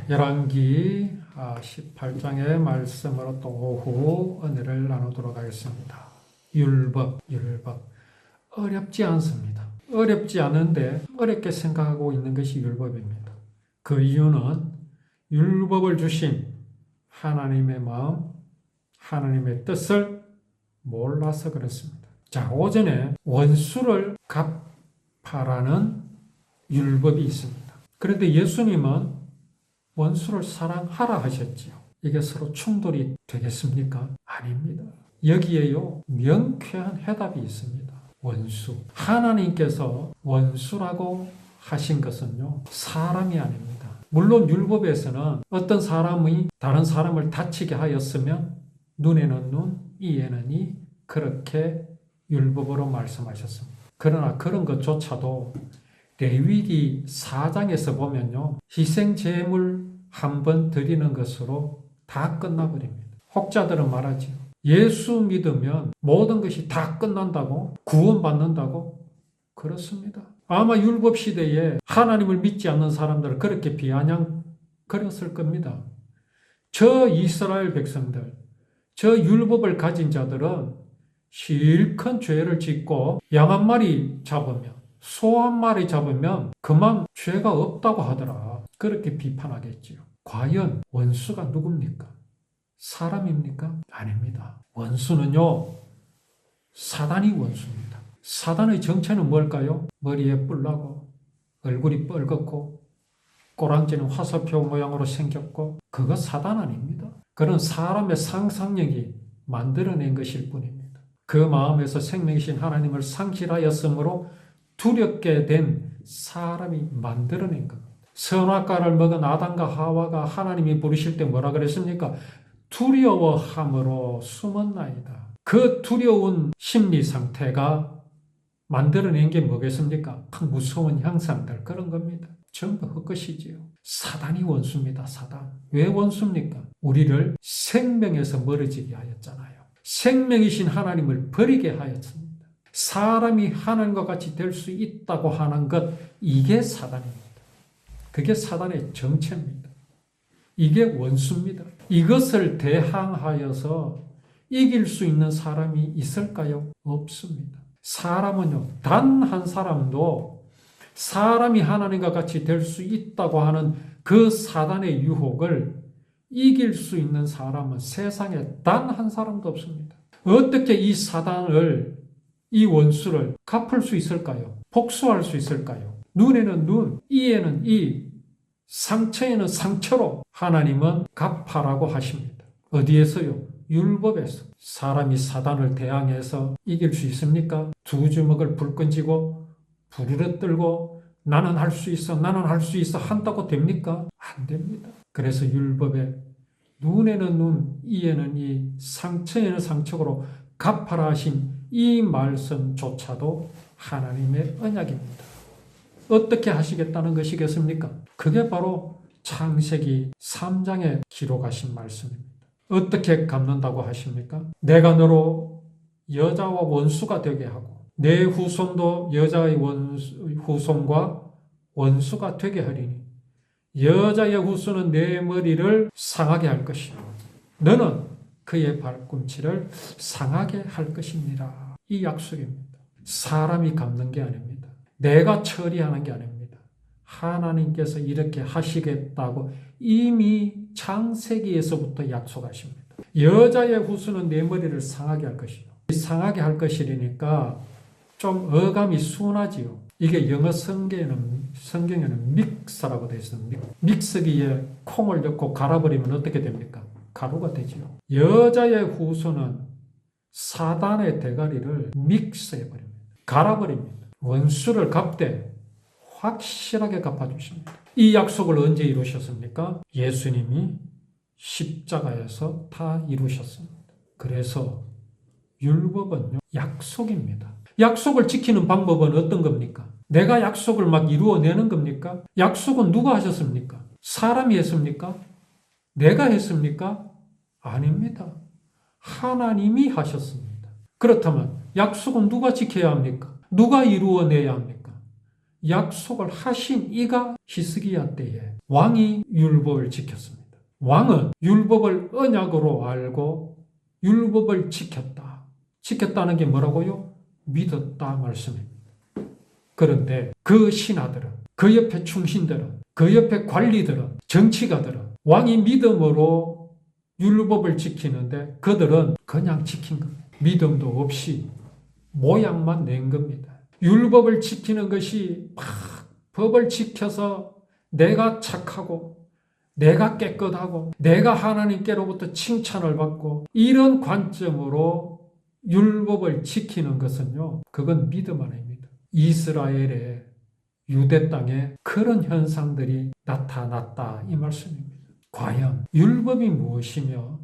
열왕기 18장의 말씀으로 또 오후 은혜를 나누도록 하겠습니다. 율법. 어렵지 않습니다. 어렵지 않은데 어렵게 생각하고 있는 것이 율법입니다. 그 이유는 율법을 주신 하나님의 마음, 하나님의 뜻을 몰라서 그렇습니다. 자, 오전에 원수를 갚아라는 율법이 있습니다. 그런데 예수님은 원수를 사랑하라 하셨지요. 이게 서로 충돌이 되겠습니까? 아닙니다. 여기에요, 명쾌한 해답이 있습니다. 원수. 하나님께서 원수라고 하신 것은요, 사람이 아닙니다. 물론 율법에서는 어떤 사람이 다른 사람을 다치게 하였으면 눈에는 눈, 이에는 이, 그렇게 율법으로 말씀하셨습니다. 그러나 그런 것조차도 레위기 4장에서 보면요, 희생제물 한 번 드리는 것으로 다 끝나버립니다. 혹자들은 말하지요. 예수 믿으면 모든 것이 다 끝난다고? 구원받는다고? 그렇습니다. 아마 율법 시대에 하나님을 믿지 않는 사람들은 그렇게 비아냥거렸을 겁니다. 저 이스라엘 백성들, 저 율법을 가진 자들은 실컷 죄를 짓고 양 한 마리 잡으면, 소 한 마리 잡으면 그만 죄가 없다고 하더라. 그렇게 비판하겠지요. 과연 원수가 누굽니까? 사람입니까? 아닙니다. 원수는요, 사단이 원수입니다. 사단의 정체는 뭘까요? 머리에 뿔 나고 얼굴이 뻘겋고 꼬랑지는 화살표 모양으로 생겼고, 그거 사단 아닙니다. 그런 사람의 상상력이 만들어낸 것일 뿐입니다. 그 마음에서 생명이신 하나님을 상실하였으므로 두렵게 된 사람이 만들어낸 겁니다. 선악과를 먹은 아담과 하와가 하나님이 부르실 때 뭐라 그랬습니까? 두려워함으로 숨었나이다. 그 두려운 심리 상태가 만들어낸 게 뭐겠습니까? 무서운 형상들, 그런 겁니다. 전부 헛것이지요. 사단이 원수입니다. 사단. 왜 원수입니까? 우리를 생명에서 멀어지게 하였잖아요. 생명이신 하나님을 버리게 하였습니다. 사람이 하나님과 같이 될 수 있다고 하는 것, 이게 사단입니다. 그게 사단의 정체입니다. 이게 원수입니다. 이것을 대항하여서 이길 수 있는 사람이 있을까요? 없습니다. 사람은요, 단 한 사람도 사람이 하나님과 같이 될 수 있다고 하는 그 사단의 유혹을 이길 수 있는 사람은 세상에 단 한 사람도 없습니다. 어떻게 이 사단을, 이 원수를 갚을 수 있을까요? 복수할 수 있을까요? 눈에는 눈, 이에는 이, 상처에는 상처로 하나님은 갚아라고 하십니다. 어디에서요? 율법에서. 사람이 사단을 대항해서 이길 수 있습니까? 두 주먹을 불끈 쥐고 부르르 떨고 나는 할 수 있어, 나는 할 수 있어 한다고 됩니까? 안 됩니다. 그래서 율법에 눈에는 눈, 이에는 이, 상처에는 상처로 갚아라 하신 이 말씀조차도 하나님의 언약입니다. 어떻게 하시겠다는 것이겠습니까? 그게 바로 창세기 3장에 기록하신 말씀입니다. 어떻게 갚는다고 하십니까? 내가 너로 여자와 원수가 되게 하고 내 후손도 여자의 후손과 원수가 되게 하리니 여자의 후손은 내 머리를 상하게 할 것이요 너는 그의 발꿈치를 상하게 할 것입니다. 이 약속입니다. 사람이 갚는 게 아닙니다. 내가 처리하는 게 아닙니다. 하나님께서 이렇게 하시겠다고 이미 창세기에서부터 약속하십니다. 여자의 후손은 내 머리를 상하게 할 것이요. 상하게 할 것이니까 좀 어감이 순하지요. 이게 영어 성경에는 믹스라고 되어 있습니다. 믹스기에 콩을 넣고 갈아버리면 어떻게 됩니까? 가루가 되지요. 여자의 후손은 사단의 대가리를 믹스해버립니다. 갈아버립니다. 원수를 갚되 확실하게 갚아주십니다. 이 약속을 언제 이루셨습니까? 예수님이 십자가에서 다 이루셨습니다. 그래서 율법은요, 약속입니다. 약속을 지키는 방법은 어떤 겁니까? 내가 약속을 막 이루어내는 겁니까? 약속은 누가 하셨습니까? 사람이 했습니까? 내가 했습니까? 아닙니다. 하나님이 하셨습니다. 그렇다면 약속은 누가 지켜야 합니까? 누가 이루어내야 합니까? 약속을 하신 이가 히스기야 때에 왕이 율법을 지켰습니다. 왕은 율법을 언약으로 알고 율법을 지켰다. 지켰다는 게 뭐라고요? 믿었다 말씀입니다. 그런데 그 신하들은, 그 옆에 충신들은, 그 옆에 관리들은, 정치가들은 왕이 믿음으로 율법을 지키는데 그들은 그냥 지킨 겁니다. 믿음도 없이 모양만 낸 겁니다. 율법을 지키는 것이 막 법을 지켜서 내가 착하고 내가 깨끗하고 내가 하나님께로부터 칭찬을 받고 이런 관점으로 율법을 지키는 것은요, 그건 믿음 아닙니다. 이스라엘의 유대 땅에 그런 현상들이 나타났다 이 말씀입니다. 과연 율법이 무엇이며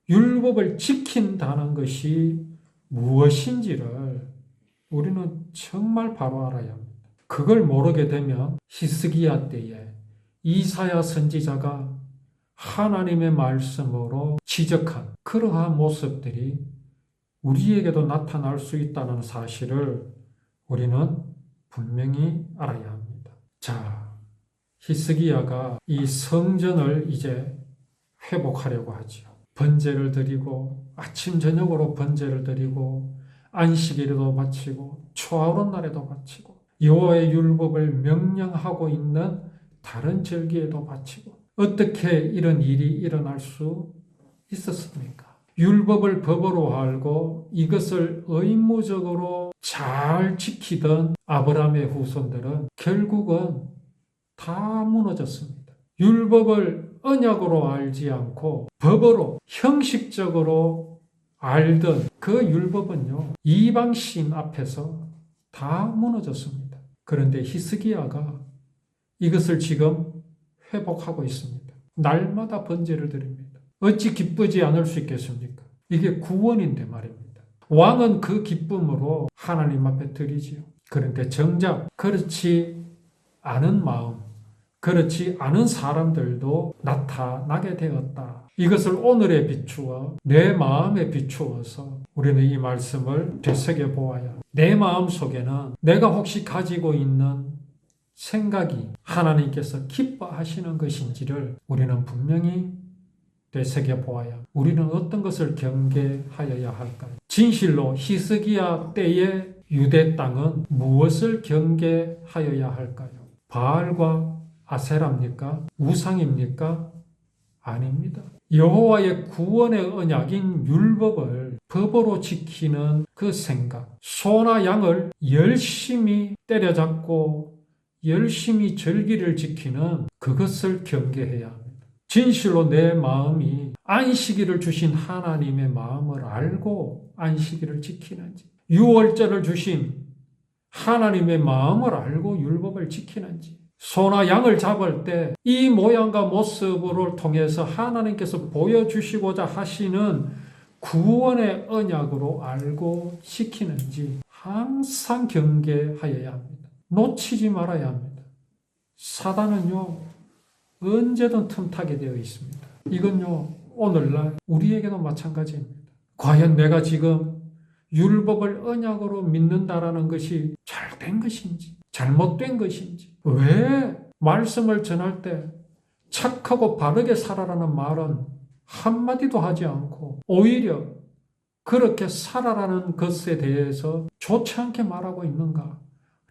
율법을 지킨다는 것이 무엇인지를 우리는 정말 바로 알아야 합니다. 그걸 모르게 되면 히스기야 때에 이사야 선지자가 하나님의 말씀으로 지적한 그러한 모습들이 우리에게도 나타날 수 있다는 사실을 우리는 분명히 알아야 합니다. 자, 히스기야가 이 성전을 이제 회복하려고 하지요. 번제를 드리고 아침 저녁으로 번제를 드리고 안식일에도 바치고 초하루 날에도 바치고 여호와의 율법을 명령하고 있는 다른 절기에도 바치고 어떻게 이런 일이 일어날 수 있었습니까? 율법을 법으로 알고 이것을 의무적으로 잘 지키던 아브라함의 후손들은 결국은 다 무너졌습니다. 율법을 언약으로 알지 않고 법으로 형식적으로 알던 그 율법은요, 이방신 앞에서 다 무너졌습니다. 그런데 히스기야가 이것을 지금 회복하고 있습니다. 날마다 번제를 드립니다. 어찌 기쁘지 않을 수 있겠습니까? 이게 구원인데 말입니다. 왕은 그 기쁨으로 하나님 앞에 드리지요. 그런데 정작 그렇지 않은 마음, 그렇지 않은 사람들도 나타나게 되었다. 이것을 오늘에 비추어 내 마음에 비추어서 우리는 이 말씀을 되새겨보아야 내 마음 속에는 내가 혹시 가지고 있는 생각이 하나님께서 기뻐하시는 것인지를 우리는 분명히 되새겨보아야 우리는 어떤 것을 경계하여야 할까요? 진실로 히스기야 때의 유대 땅은 무엇을 경계하여야 할까요? 바알과 아세라입니까? 우상입니까? 아닙니다. 여호와의 구원의 언약인 율법을 법으로 지키는 그 생각, 소나 양을 열심히 때려잡고 열심히 절기를 지키는 그것을 경계해야 합니다. 진실로 내 마음이 안식일을 주신 하나님의 마음을 알고 안식일을 지키는지, 유월절을 주신 하나님의 마음을 알고 율법을 지키는지, 소나 양을 잡을 때 이 모양과 모습을 통해서 하나님께서 보여주시고자 하시는 구원의 언약으로 알고 지키는지 항상 경계하여야 합니다. 놓치지 말아야 합니다. 사단은요, 언제든 틈타게 되어 있습니다. 이건요, 오늘날 우리에게도 마찬가지입니다. 과연 내가 지금 율법을 언약으로 믿는다라는 것이 잘된 것인지, 잘못된 것인지, 왜 말씀을 전할 때 착하고 바르게 살아라는 말은 한마디도 하지 않고 오히려 그렇게 살아라는 것에 대해서 좋지 않게 말하고 있는가?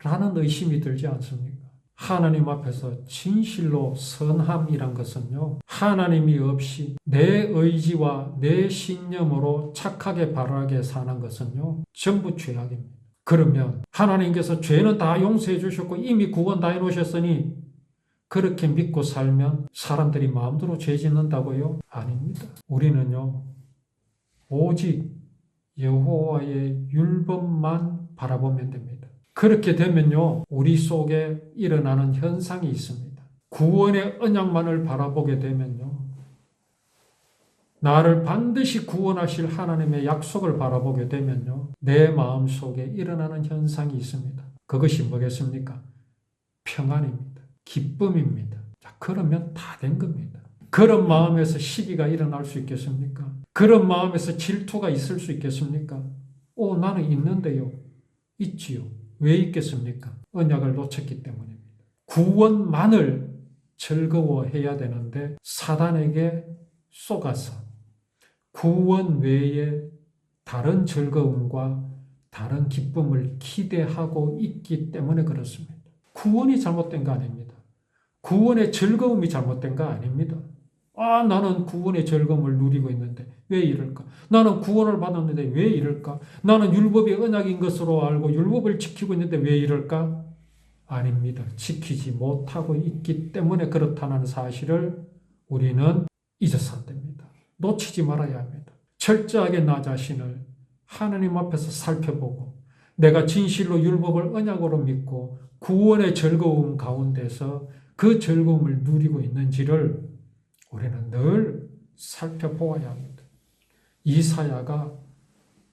라는 의심이 들지 않습니까? 하나님 앞에서 진실로 선함이란 것은요, 하나님이 없이 내 의지와 내 신념으로 착하게 바르게 사는 것은요, 전부 죄악입니다. 그러면 하나님께서 죄는 다 용서해 주셨고 이미 구원 다 해놓으셨으니 그렇게 믿고 살면 사람들이 마음대로 죄 짓는다고요? 아닙니다. 우리는요, 오직 여호와의 율법만 바라보면 됩니다. 그렇게 되면요, 우리 속에 일어나는 현상이 있습니다. 구원의 언약만을 바라보게 되면요, 나를 반드시 구원하실 하나님의 약속을 바라보게 되면요, 내 마음 속에 일어나는 현상이 있습니다. 그것이 뭐겠습니까? 평안입니다. 기쁨입니다. 자, 그러면 다 된 겁니다. 그런 마음에서 시기가 일어날 수 있겠습니까? 그런 마음에서 질투가 있을 수 있겠습니까? 나는 있는데요. 있지요. 왜 있겠습니까? 언약을 놓쳤기 때문입니다. 구원만을 즐거워해야 되는데 사단에게 속아서 구원 외에 다른 즐거움과 다른 기쁨을 기대하고 있기 때문에 그렇습니다. 구원이 잘못된 거 아닙니다. 구원의 즐거움이 잘못된 거 아닙니다. 나는 구원의 즐거움을 누리고 있는데 왜 이럴까? 나는 구원을 받았는데 왜 이럴까? 나는 율법이 언약인 것으로 알고 율법을 지키고 있는데 왜 이럴까? 아닙니다. 지키지 못하고 있기 때문에 그렇다는 사실을 우리는 잊어서 안 됩니다. 놓치지 말아야 합니다. 철저하게 나 자신을 하나님 앞에서 살펴보고 내가 진실로 율법을 언약으로 믿고 구원의 즐거움 가운데서 그 즐거움을 누리고 있는지를 우리는 늘 살펴보아야 합니다. 이사야가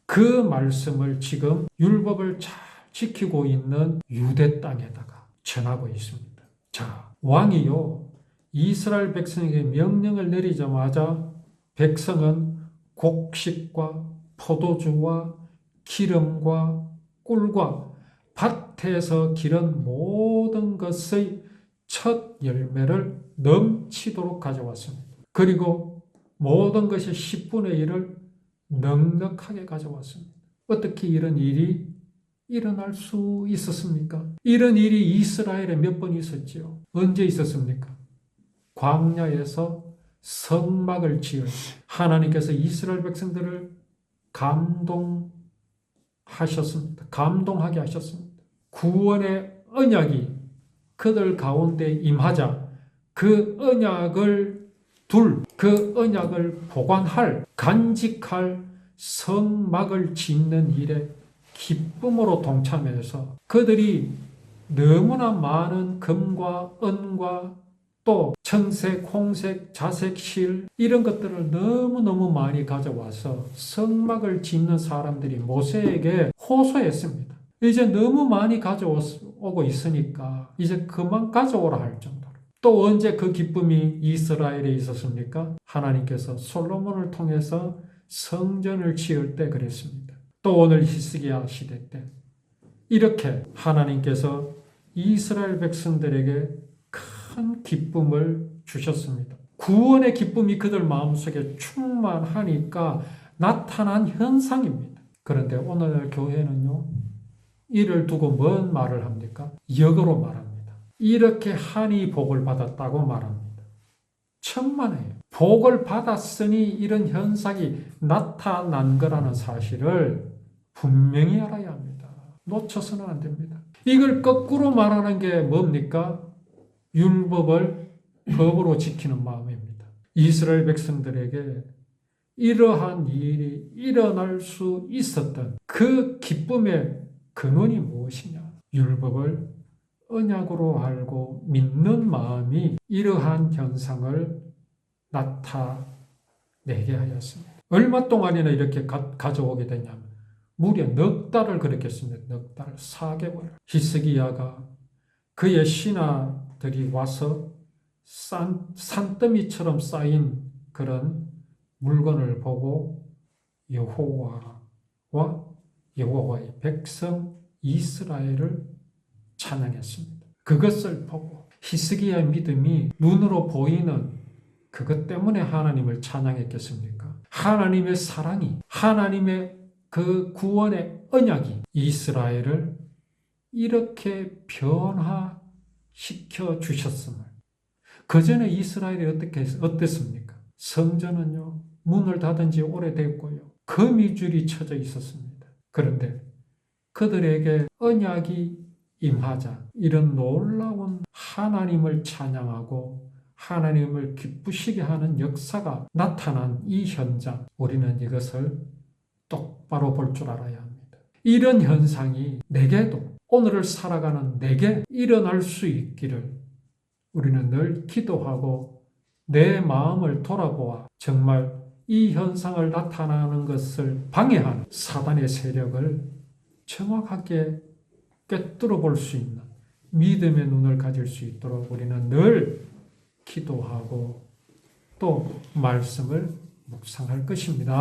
그 말씀을 지금 율법을 잘 지키고 있는 유대 땅에다가 전하고 있습니다. 자, 왕이요, 이스라엘 백성에게 명령을 내리자마자 백성은 곡식과 포도주와 기름과 꿀과 밭에서 기른 모든 것의 첫 열매를 넘치도록 가져왔습니다. 그리고 모든 것의 10분의 1을 넉넉하게 가져왔습니다. 어떻게 이런 일이 일어날 수 있었습니까? 이런 일이 이스라엘에 몇 번 있었지요. 언제 있었습니까? 광야에서 성막을 지을 하나님께서 이스라엘 백성들을 감동하셨습니다. 감동하게 하셨습니다. 구원의 언약이 그들 가운데 임하자 그 언약을 그 언약을 보관할, 간직할 성막을 짓는 일에 기쁨으로 동참해서 그들이 너무나 많은 금과 은과 또 청색, 홍색, 자색, 실 이런 것들을 너무너무 많이 가져와서 성막을 짓는 사람들이 모세에게 호소했습니다. 이제 너무 많이 가져오고 있으니까 이제 그만 가져오라 할 정도로. 또 언제 그 기쁨이 이스라엘에 있었습니까? 하나님께서 솔로몬을 통해서 성전을 지을 때 그랬습니다. 또 오늘 히스기야 시대 때 이렇게 하나님께서 이스라엘 백성들에게 큰 기쁨을 주셨습니다. 구원의 기쁨이 그들 마음속에 충만하니까 나타난 현상입니다. 그런데 오늘 교회는요, 이를 두고 뭔 말을 합니까? 역으로 말합니다. 이렇게 하니 복을 받았다고 말합니다. 천만에요. 복을 받았으니 이런 현상이 나타난 거라는 사실을 분명히 알아야 합니다. 놓쳐서는 안 됩니다. 이걸 거꾸로 말하는 게 뭡니까? 율법을 법으로 지키는 마음입니다. 이스라엘 백성들에게 이러한 일이 일어날 수 있었던 그 기쁨의 근원이 무엇이냐? 율법을 언약으로 알고 믿는 마음이 이러한 현상을 나타내게 하였습니다. 얼마 동안이나 이렇게 가져오게 되냐면 무려 넉 달을 그렇게 했습니다. 넉 달, 4개월. 히스기야가 그의 신하들이 와서 산더미처럼 쌓인 그런 물건을 보고 여호와의 백성 이스라엘을 찬양했습니다. 그것을 보고 히스기야의 믿음이 눈으로 보이는 그것 때문에 하나님을 찬양했겠습니까? 하나님의 사랑이, 하나님의 그 구원의 언약이 이스라엘을 이렇게 변화시켜 주셨음을. 그 전에 이스라엘이 어땠습니까? 성전은요, 문을 닫은 지 오래됐고요. 거미줄이 쳐져 있었습니다. 그런데 그들에게 언약이 임하자 이런 놀라운 하나님을 찬양하고 하나님을 기쁘시게 하는 역사가 나타난 이 현장, 우리는 이것을 똑바로 볼 줄 알아야 합니다. 이런 현상이 내게도, 오늘을 살아가는 내게 일어날 수 있기를 우리는 늘 기도하고 내 마음을 돌아보아 정말 이 현상을 나타나는 것을 방해하는 사단의 세력을 정확하게 꿰뚫어 볼 수 있는 믿음의 눈을 가질 수 있도록 우리는 늘 기도하고 또 말씀을 묵상할 것입니다.